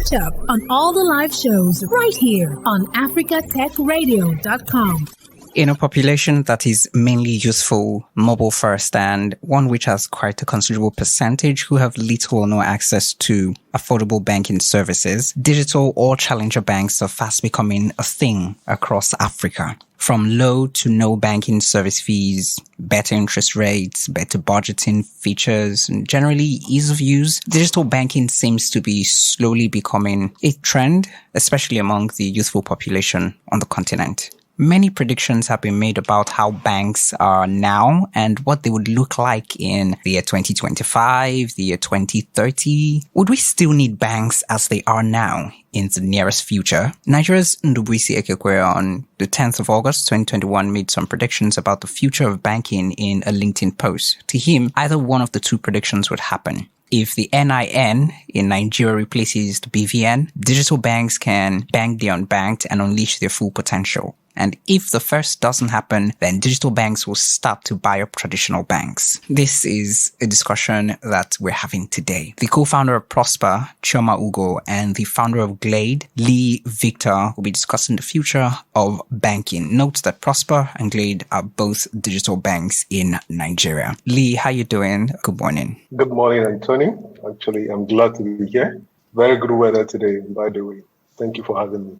Catch up on all the live shows right here on africatechradio.com. In a population that is mainly youthful, mobile first, and one which has quite a considerable percentage who have little or no access to affordable banking services, digital or challenger banks are fast becoming a thing across Africa. From low to no banking service fees, better interest rates, better budgeting features, and generally ease of use, digital banking seems to be slowly becoming a trend, especially among the youthful population on the continent. Many predictions have been made about how banks are now and what they would look like in the year 2025, the year 2030. Would we still need banks as they are now in the nearest future? Nigeria's Ndubuisi Ekekwe on the 10th of August 2021 made some predictions about the future of banking in a LinkedIn post. To him, either one of the two predictions would happen. If the NIN in Nigeria replaces the BVN, digital banks can bank the unbanked and unleash their full potential. And if the first doesn't happen, then digital banks will start to buy up traditional banks. This is a discussion that we're having today. The co-founder of Prospa, Chioma Ugo, and the founder of Glade, Liyi Victor, will be discussing the future of banking. Note that Prospa and Glade are both digital banks in Nigeria. Lee, how you doing? Good morning. Good morning, Anthony. Actually, I'm glad to be here. Very good weather today, by the way. Thank you for having me.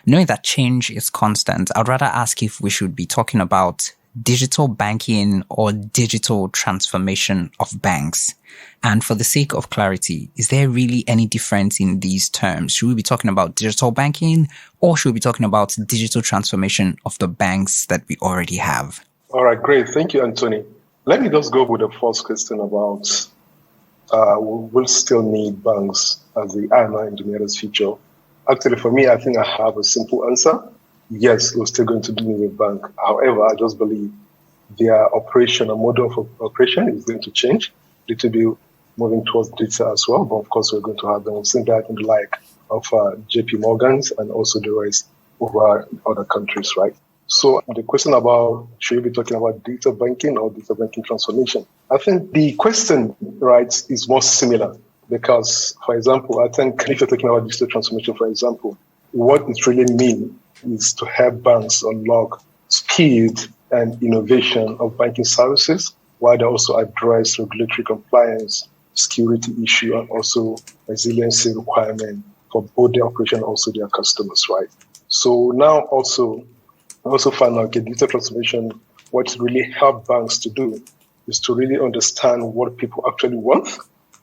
Knowing that change is constant, I'd rather ask if we should be talking about digital banking or digital transformation of banks. And for the sake of clarity, is there really any difference in these terms? Should we be talking about digital banking or should we be talking about digital transformation of the banks that we already have? All right, great. Thank you, Anthony. Let me just go with the first question about we'll still need banks as they are now in the nearest future. Actually, for me, I think I have a simple answer. Yes, we're still going to need a bank. However, I just believe their operation, a model of operation is going to change. A little bit moving towards data as well. But of course, we're going to have them. We've seen that in the like of JP Morgan's and also the rest over other countries, right? So the question about should we be talking about data banking or data banking transformation? I think the question, right, is more similar. Because, for example, I think if you're talking about digital transformation, for example, what it really means is to help banks unlock speed and innovation of banking services, while they also address regulatory compliance, security issue, and also resiliency requirement for both their operation and also their customers, right? So now I also find out, digital transformation, what it really helps banks to do is to really understand what people actually want.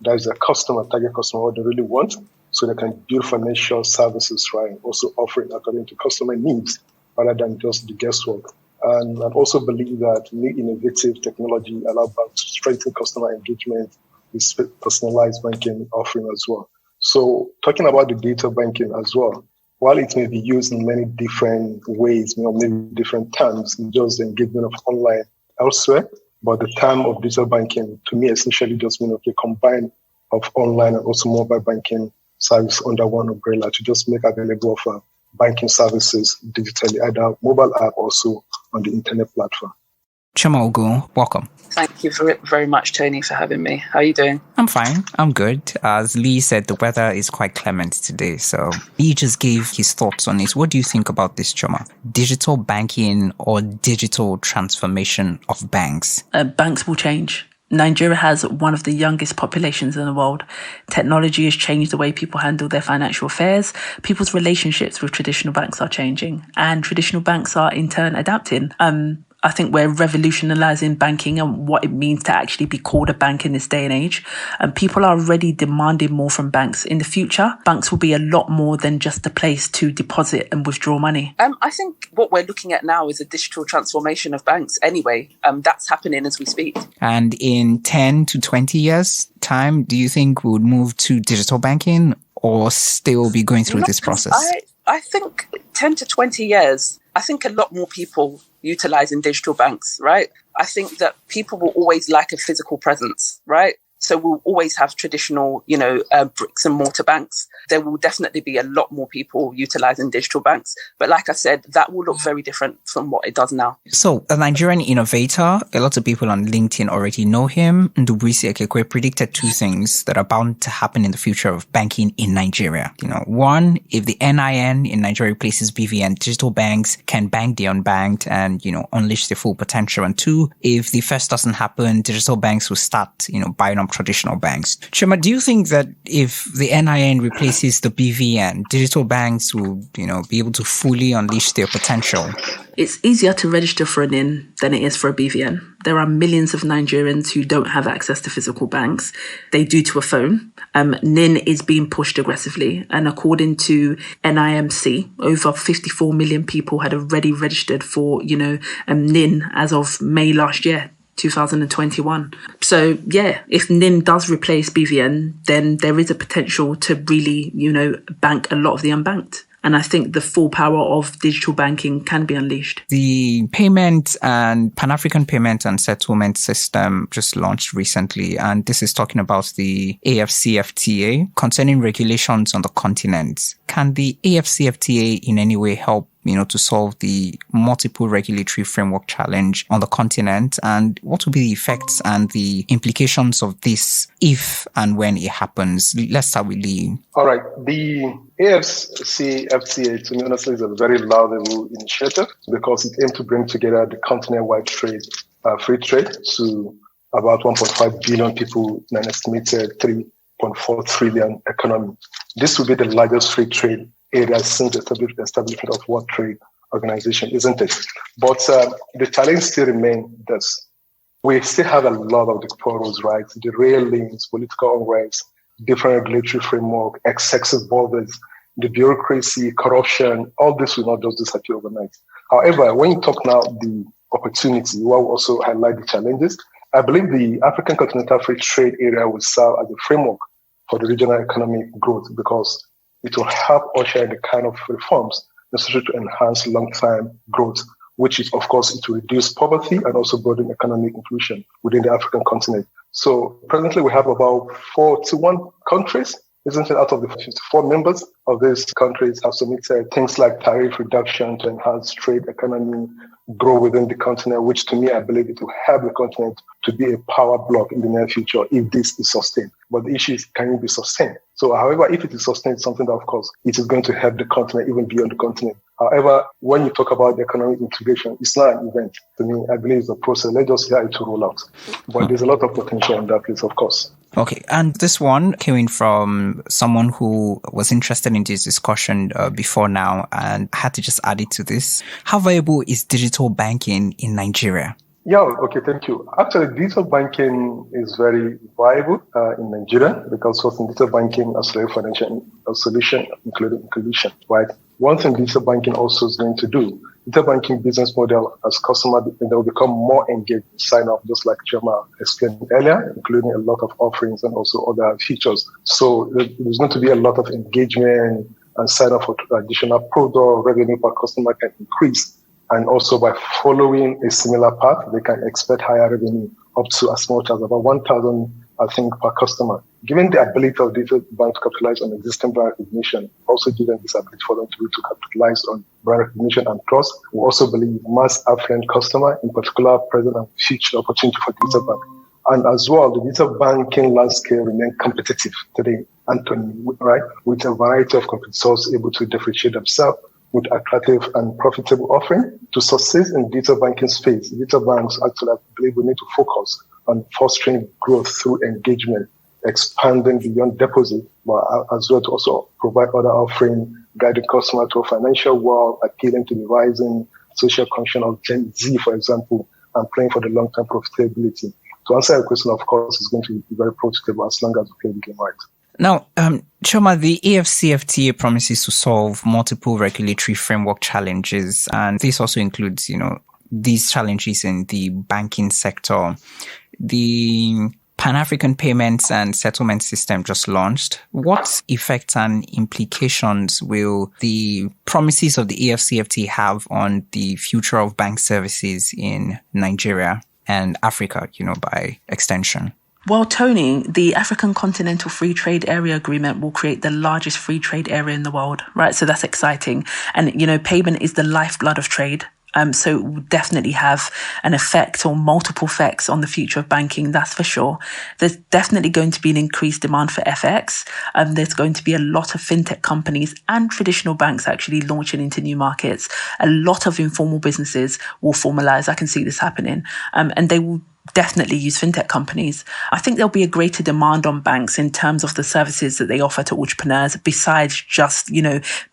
That is a target customer, what they really want, so they can build financial services, right? Also offering according to customer needs rather than just the guesswork. And I also believe that new innovative technology allow banks to strengthen customer engagement with personalized banking offering as well. So talking about the data banking as well, while it may be used in many different ways, maybe different terms, just the engagement of online elsewhere, but the term of digital banking, to me, essentially just means combine of online and also mobile banking service under one umbrella to just make available of banking services digitally, either mobile app also on the internet platform. Chioma Ugo, welcome. Thank you very much, Tony, for having me. How are you doing? I'm fine. I'm good. As Lee said, the weather is quite clement today. So Lee just gave his thoughts on it. What do you think about this, Chioma? Digital banking or digital transformation of banks? Banks will change. Nigeria has one of the youngest populations in the world. Technology has changed the way people handle their financial affairs. People's relationships with traditional banks are changing, and traditional banks are in turn adapting. I think we're revolutionizing banking and what it means to actually be called a bank in this day and age. And people are already demanding more from banks. In the future, banks will be a lot more than just a place to deposit and withdraw money. I think what we're looking at now is a digital transformation of banks anyway. That's happening as we speak. And in 10 to 20 years' time, do you think we would move to digital banking or still be going through this process? I think 10 to 20 years, I think a lot more people utilizing digital banks, right? I think that people will always like a physical presence, right? So we'll always have traditional, bricks and mortar banks. There will definitely be a lot more people utilizing digital banks. But like I said, that will look very different from what it does now. So a Nigerian innovator, a lot of people on LinkedIn already know him. Ndubuisi Ekekwe predicted two things that are bound to happen in the future of banking in Nigeria. One, if the NIN in Nigeria replaces BVN, digital banks can bank the unbanked and, unleash their full potential. And two, if the first doesn't happen, digital banks will start, buying up traditional banks. Chioma, do you think that if the NIN replaces the BVN, digital banks will, be able to fully unleash their potential? It's easier to register for a NIN than it is for a BVN. There are millions of Nigerians who don't have access to physical banks. They do to a phone. NIN is being pushed aggressively. And according to NIMC, over 54 million people had already registered for, NIN as of May last year. 2021. So yeah, if NIN does replace BVN, then there is a potential to really, bank a lot of the unbanked. And I think the full power of digital banking can be unleashed. The payment and Pan-African payment and settlement system just launched recently. And this is talking about the AfCFTA concerning regulations on the continent. Can the AfCFTA in any way help to solve the multiple regulatory framework challenge on the continent? And what will be the effects and the implications of this if and when it happens? Let's start with Liyi. All right. The AfCFTA, to me, honestly, is a very laudable initiative because it aims to bring together the continent-wide trade, free trade to about 1.5 billion people in an estimated 3.4 trillion economy. This will be the largest free trade area since the establishment of World Trade Organization, isn't it? But the challenge still remains this. We still have a lot of the quarrels, right? The railings, political unrest, different regulatory framework, excessive borders, the bureaucracy, corruption, all this will not just disappear overnight. However, when you talk now the opportunity, we will also highlight the challenges. I believe the African Continental Free Trade Area will serve as a framework for the regional economic growth because it will help usher in the kind of reforms necessary to enhance long-term growth, which is, of course, it will reduce poverty and also broaden economic inclusion within the African continent. So presently we have about 41 countries, isn't it, out of the 54 members of these countries have submitted things like tariff reduction to enhance trade, economy, grow within the continent, which to me, I believe it will help the continent to be a power block in the near future if this is sustained. But the issue is, can it be sustained? So, however, if it is sustained, it's something that, of course, it is going to help the continent, even beyond the continent. However, when you talk about the economic integration, it's not an event. To me, I believe it's a process. Let's just hear it to roll out. But there's a lot of potential in that place, of course. Okay, and this one came in from someone who was interested in this discussion before now and had to just add it to this. How viable is digital banking in Nigeria? Yeah, okay, thank you. Actually, digital banking is very viable in Nigeria because first in digital banking as a financial solution, including inclusion, right? One thing digital banking also is going to do, digital banking business model as customer, they will become more engaged, sign up, just like Chioma explained earlier, including a lot of offerings and also other features. So there's going to be a lot of engagement and sign up for additional product, revenue per customer can increase. And also by following a similar path, they can expect higher revenue up to as much as about 1,000, I think, per customer. Given the ability of digital bank to capitalize on existing brand recognition, also given this ability for them to be able to capitalize on brand recognition and trust, we also believe mass affluent customer, in particular, present and future opportunity for digital bank. And as well, the digital banking landscape remains competitive today, Anthony, right? With a variety of competitors able to differentiate themselves with attractive and profitable offering. To succeed in digital banking space, digital banks actually, I believe we need to focus on fostering growth through engagement, expanding beyond deposit, but as well to also provide other offering, guiding customer to a financial world, appealing to the rising social conscience of Gen Z, for example, and playing for the long-term profitability. To answer your question, of course, it's going to be very profitable as long as we play the game right. Now, Chioma, the AfCFTA promises to solve multiple regulatory framework challenges, and this also includes, these challenges in the banking sector. The Pan-African payments and settlement system just launched. What effects and implications will the promises of the AfCFTA have on the future of bank services in Nigeria and Africa, by extension? Well, Tony, the African Continental Free Trade Area Agreement will create the largest free trade area in the world, right? So that's exciting. And, payment is the lifeblood of trade. So it will definitely have an effect or multiple effects on the future of banking, that's for sure. There's definitely going to be an increased demand for FX. There's going to be a lot of fintech companies and traditional banks actually launching into new markets. A lot of informal businesses will formalize. I can see this happening. And they will definitely use fintech companies. I think there'll be a greater demand on banks in terms of the services that they offer to entrepreneurs besides just,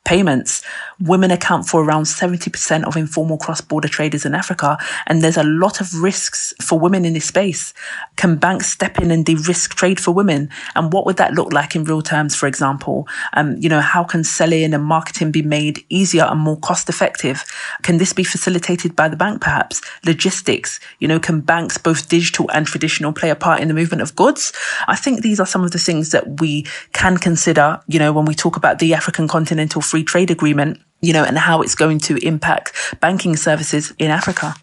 payments. Women account for around 70% of informal cross-border traders in Africa, and there's a lot of risks for women in this space. Can banks step in and de-risk trade for women? And what would that look like in real terms, for example? How can selling and marketing be made easier and more cost-effective? Can this be facilitated by the bank, perhaps? Logistics, can banks, both digital and traditional, play a part in the movement of goods? I think these are some of the things that we can consider, when we talk about the African Continental Free Trade Agreement, and how it's going to impact banking services in Africa.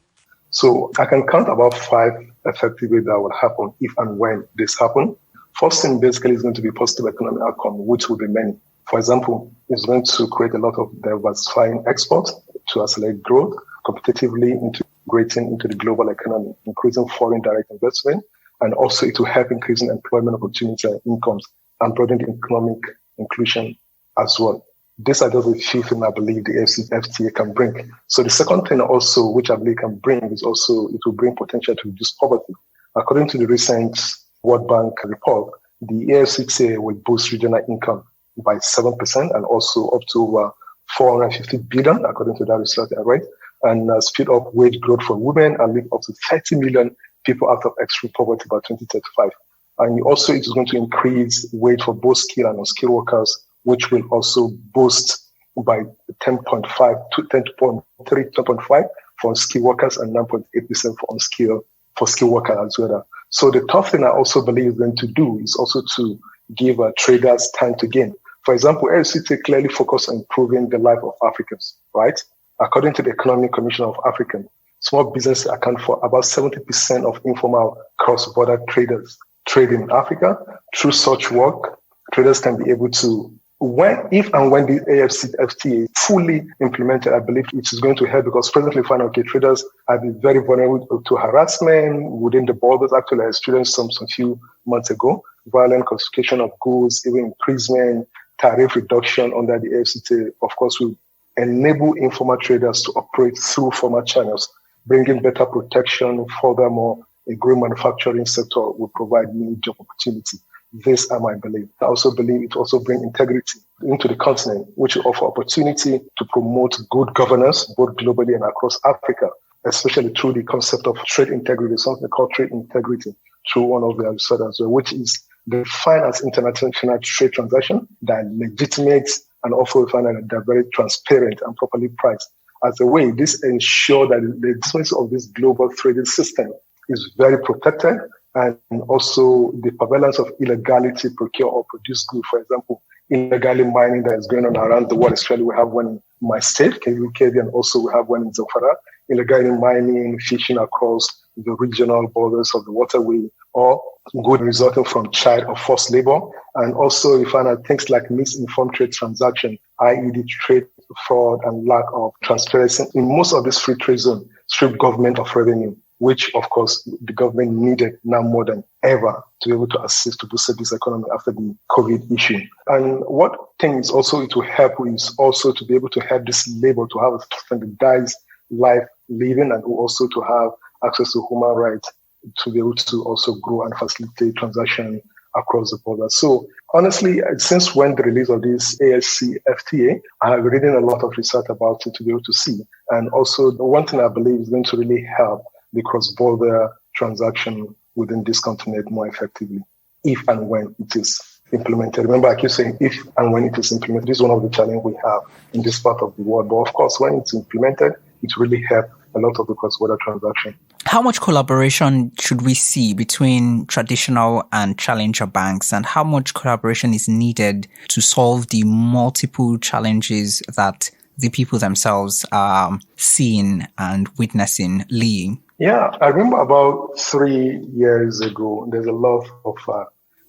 So I can count about 5 effectively that will happen if and when this happen. First thing basically is going to be positive economic outcome, which will be many. For example, it's going to create a lot of diversifying exports to accelerate growth, competitively integrating into the global economy, increasing foreign direct investment, and also it will help increasing employment opportunities and incomes and broadening economic inclusion as well. These are just a few things I believe the FTA can bring. So the second thing also, which I believe can bring, is also it will bring potential to reduce poverty. According to the recent World Bank report, the AfCFTA will boost regional income by 7% and also up to over 450 billion, according to that research I read, and speed up wage growth for women and leave up to 30 million people out of extreme poverty by 2035. And also it is going to increase wage for both skilled and unskilled workers, which will also boost by 10.5 to 10.5 for skilled workers and 9.8% for skilled workers as well. So the tough thing I also believe is going to do is also to give traders time to gain. For example, AfCFTA clearly focus on improving the life of Africans, right? According to the Economic Commission of Africa, small businesses account for about 70% of informal cross-border traders trading in Africa. Through such work, traders can be able to, if and when the AfCFTA is fully implemented, I believe it is going to help, because presently traders have been very vulnerable to harassment within the borders. Actually, I experienced some few months ago, violent confiscation of goods, even imprisonment, tariff reduction under the AfCFTA, of course, will enable informal traders to operate through formal channels, bringing better protection. Furthermore, a growing manufacturing sector will provide new job opportunity. This are my belief. I also believe it also brings integrity into the continent, which will offer opportunity to promote good governance, both globally and across Africa, especially through the concept of trade integrity, something called trade integrity, through one of the research as well, which is defined as international trade transaction that legitimate and also find that they're very transparent and properly priced. As a way, this ensures that the legitimacy of this global trading system is very protected, and also the prevalence of illegality procure or produce goods. For example, illegally mining that is going on around the world, especially we have one in my state, KV, and also we have one in Zamfara. Illegally mining, fishing across the regional borders of the waterway, or good resulting from child or forced labor. And also we find out things like misinformed trade transaction, i.e. the trade fraud and lack of transparency in most of this free trade zone, strip government of revenue, which of course the government needed now more than ever to be able to assist to boost this economy after the COVID issue. And what things also it will help is also to be able to help this labor to have a standardized life living, and also to have access to human rights to be able to also grow and facilitate transaction across the border. So honestly, since when the release of this AfCFTA, I have reading a lot of research about it to be able to see. And also the one thing I believe is going to really help the cross-border transaction within this continent more effectively, if and when it is implemented. Remember, I keep saying if and when it is implemented. This is one of the challenges we have in this part of the world. But of course, when it's implemented, it really helps a lot of the cross-border transaction. How much collaboration should we see between traditional and challenger banks, and how much collaboration is needed to solve the multiple challenges that the people themselves are seeing and witnessing? Liyi? Yeah, I remember about 3 years ago, there's a lot of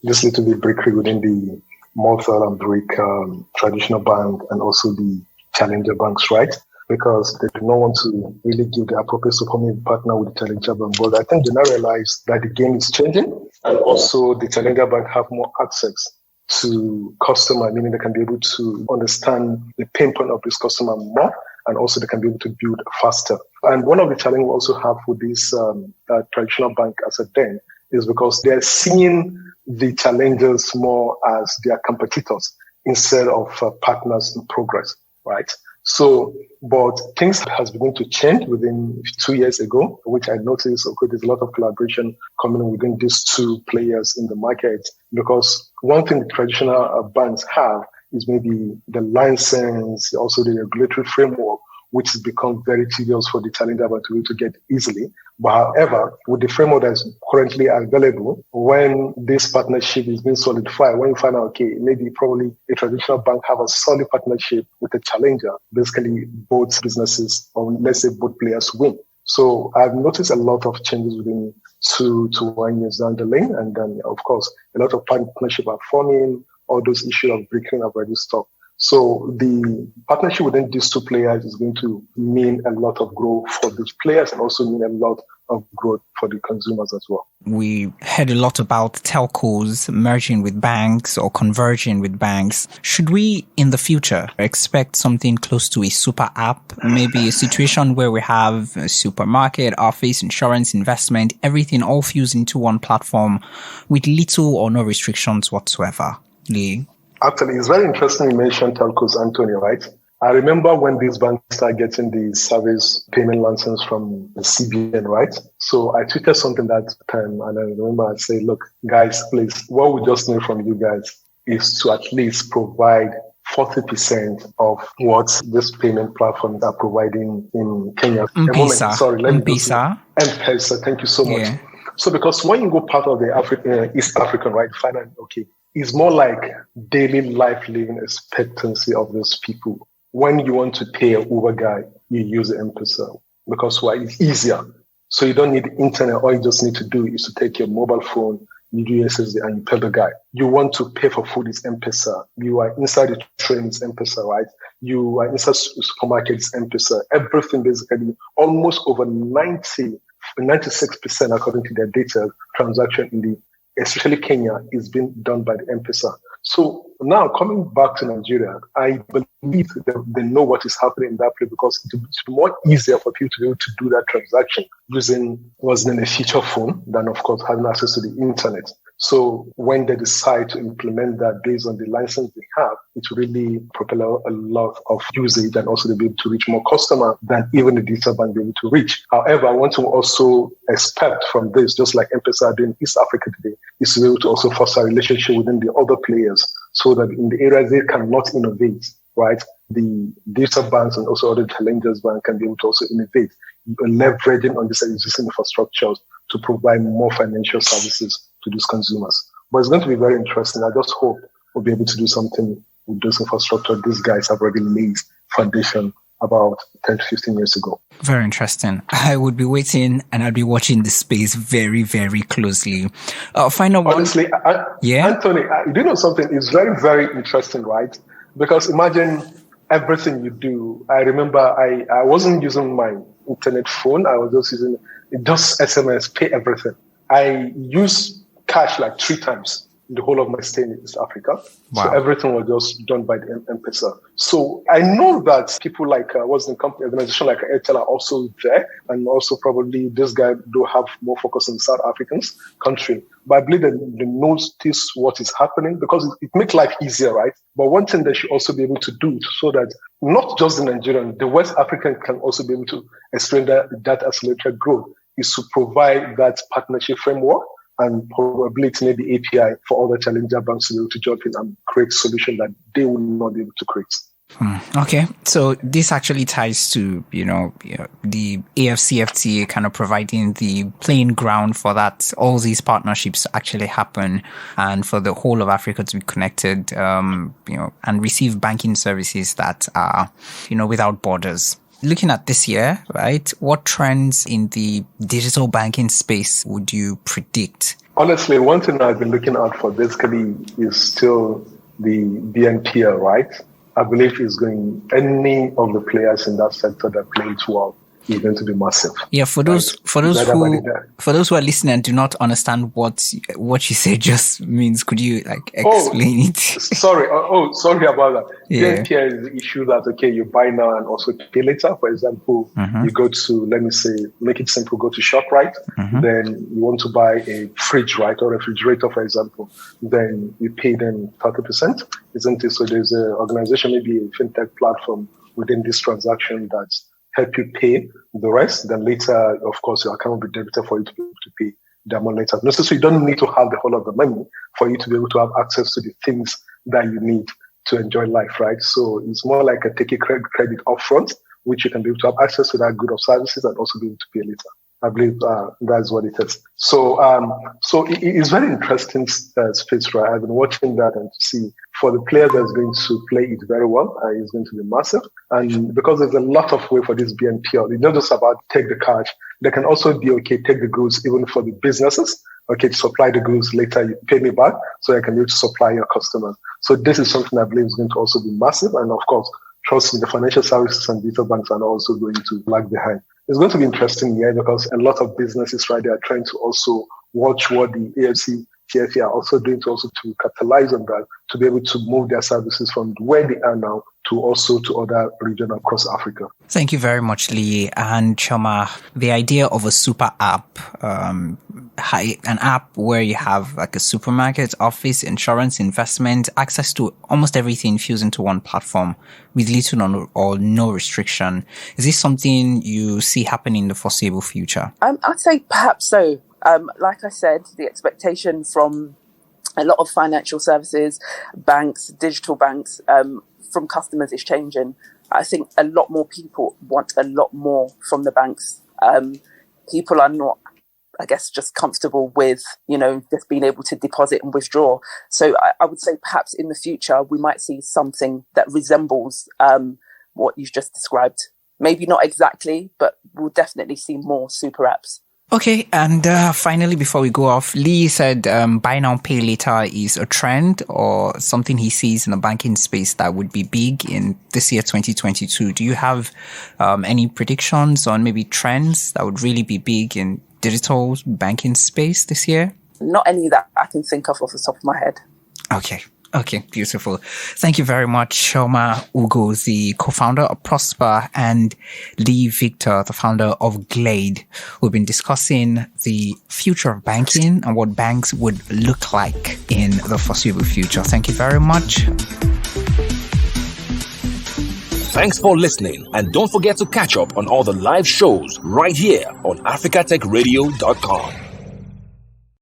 this little bit breakthrough within the multi and brick traditional bank and also the challenger banks, right? Because they do not want to really give the appropriate support partner with the challenger bank. But I think they now realize that the game is changing and also the challenger bank have more access to customer, meaning they can be able to understand the pain point of this customer more, and also they can be able to build faster. And one of the challenges we also have with this traditional bank as a den is because they're seeing the challengers more as their competitors instead of partners in progress, right? So, but things has begun to change within 2 years ago, which I noticed, okay, there's a lot of collaboration coming within these two players in the market, because one thing the traditional banks have is maybe the license, also the regulatory framework, which has become very tedious for the challenger bank to be able to get easily. But however, with the framework that's currently available, when this partnership is being solidified, when you find out, okay, maybe probably a traditional bank have a solid partnership with a challenger, basically both businesses, or let's say both players win. So I've noticed a lot of changes within 2 to 1 years down the lane. And then, of course, a lot of partnership are forming, all those issues of breaking have already stopped. So the partnership within these two players is going to mean a lot of growth for these players and also mean a lot of growth for the consumers as well. We heard a lot about telcos merging with banks or converging with banks. Should we, in the future, expect something close to a super app? Maybe a situation where we have a supermarket, office, insurance, investment, everything all fused into one platform with little or no restrictions whatsoever? Liyi? Actually, it's very interesting you mentioned telcos, Antonio, right? I remember when these banks started getting the service payment license from the CBN, right? So I tweeted something that time, and I remember I said, look, guys, please, what we just need from you guys is to at least provide 40% of what this payment platforms are providing in Kenya. M-Pesa. M-Pesa, thank you so much. Yeah. So because when you go part of the East African, right, finally, okay, it's more like daily life living expectancy of those people. When you want to pay an Uber guy, you use the M-Pesa because why? It's easier. So you don't need the internet. All you just need to do is to take your mobile phone, you do SSD, and you pay the guy. You want to pay for food, it's M-Pesa. You are inside the train, it's M-Pesa, right? You are inside supermarket, it's M-Pesa. Everything basically, almost over 96% according to their data, transaction in the especially Kenya, is being done by the M-Pesa. So now coming back to Nigeria, I believe they know what is happening in that place because it's more easier for people to be able to do that transaction using what's in a feature phone than, of course, having access to the internet. So when they decide to implement that based on the license they have, it really propel a lot of usage and also they'll be able to reach more customers than even the digital bank be able to reach. However, I want to also expect from this, just like M-Pesa doing East Africa today, is to be able to also foster a relationship within the other players so that in the areas they cannot innovate, right? The digital banks and also other challengers bank can be able to also innovate, leveraging on this existing infrastructures to provide more financial services to these consumers. But it's going to be very interesting. I just hope we'll be able to do something with this infrastructure these guys have already laid foundation about 10 to 15 years ago. Very interesting. I would be waiting and I'll be watching the space very, very closely. Final one. Honestly, Anthony, you know something? It's very, very interesting, right? Because imagine everything you do. I remember I wasn't using my internet phone. I was just using just SMS, pay everything. I used cash like 3 times in the whole of my stay in East Africa. Wow. So everything was just done by the M-Pesa. So I know that people like organization like Airtel are also there, and also probably this guy do have more focus on South Africans country. But I believe that they notice what is happening because it makes life easier, right? But one thing they should also be able to do so that not just the Nigerian, the West African can also be able to experience that accelerated growth is to provide that partnership framework and probability maybe API for all the challenger banks to be able to jump in and create solution that they will not be able to create. Okay, so this actually ties to, the AFCFTA kind of providing the playing ground for that, all these partnerships to actually happen and for the whole of Africa to be connected, and receive banking services that are, without borders. Looking at this year, right, what trends in the digital banking space would you predict? Honestly, one thing I've been looking out for basically is still the BNPL, right? I believe any of the players in that sector that play it well is going to be massive. Yeah, for those who are listening and do not understand what you say just means, could you explain it? Sorry about that. Yeah. BNPL is the issue that you buy now and also pay later. For example, you go to, let me say, make it simple, go to ShopRite, then you want to buy a fridge, right, or refrigerator, for example, then you pay them 30%, isn't it? So there's an organization, maybe a fintech platform within this transaction that's help you pay the rest. Then later, of course, your account will be debited for you to be able to pay the amount later. No, so you don't need to have the whole of the money for you to be able to have access to the things that you need to enjoy life, right? So it's more like a take a credit upfront, which you can be able to have access to that good of services and also be able to pay later. I believe that's what it is. So it's very interesting space, right? I've been watching that and to see for the player that's going to play it very well, it's going to be massive. And because there's a lot of way for this BNPL, it's not just about take the cash. They can also be take the goods even for the businesses. To supply the goods later, you pay me back so I can be able to supply your customers. So this is something I believe is going to also be massive. And of course, trust me, the financial services and digital banks are also going to lag behind. It's going to be interesting here because a lot of businesses, right, they are trying to also watch what the AFC, TFA are also doing to capitalize on that, to be able to move their services from where they are now to also to other regions across Africa. Thank you very much, Liyi. And Chioma, the idea of a super app, an app where you have like a supermarket, office, insurance, investment, access to almost everything fused into one platform with little or no restriction. Is this something you see happening in the foreseeable future? I'd say perhaps so. Like I said, the expectation from a lot of financial services, banks, digital banks, from customers is changing. I think a lot more people want a lot more from the banks. People are not, I guess, just comfortable with, just being able to deposit and withdraw. So I would say perhaps in the future, we might see something that resembles what you've just described. Maybe not exactly, but we'll definitely see more super apps. Okay, and finally, before we go off, Liyi said buy now, pay later is a trend or something he sees in the banking space that would be big in this year, 2022. Do you have any predictions on maybe trends that would really be big in digital banking space this year? Not any that I can think of the top of my head. Okay, beautiful. Thank you very much, Chioma Ugo, the co-founder of Prospa, and Liyi Victor, the founder of Glade. We've been discussing the future of banking and what banks would look like in the foreseeable future. Thank you very much. Thanks for listening, and don't forget to catch up on all the live shows right here on africatechradio.com.